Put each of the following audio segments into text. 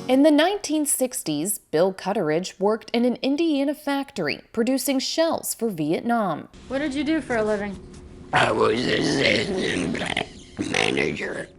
In the 1960s, Bill Cutteridge worked in an Indiana factory producing shells for Vietnam. What did you do for a living? I was assistant plant manager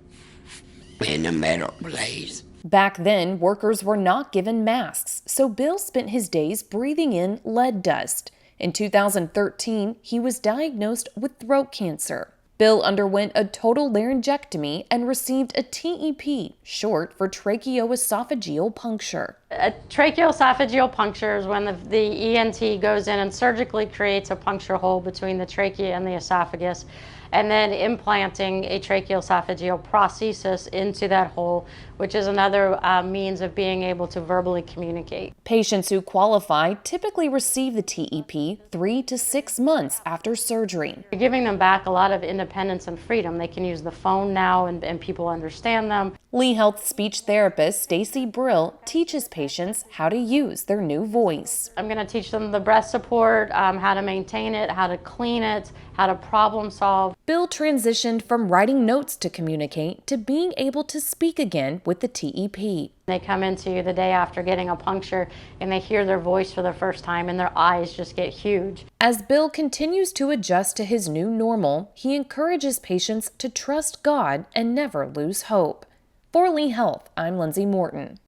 in a metal place. Back then, workers were not given masks, so Bill spent his days breathing in lead dust. In 2013, he was diagnosed with throat cancer. Bill underwent a total laryngectomy and received a TEP, short for tracheoesophageal puncture. A tracheoesophageal puncture is when the ENT goes in and surgically creates a puncture hole between the trachea and the esophagus, and then implanting a tracheoesophageal prosthesis into that hole, which is another means of being able to verbally communicate. Patients who qualify typically receive the TEP 3 to 6 months after surgery. You're giving them back a lot of independence and freedom. They can use the phone now and people understand them. Lee Health speech therapist Stacey Brill teaches patients how to use their new voice. I'm going to teach them the breath support, how to maintain it, how to clean it, how to problem solve. Bill transitioned from writing notes to communicate to being able to speak again with the TEP. They come into you the day after getting a puncture and they hear their voice for the first time and their eyes just get huge. As Bill continues to adjust to his new normal, he encourages patients to trust God and never lose hope. For Lee Health, I'm Lindsay Morton.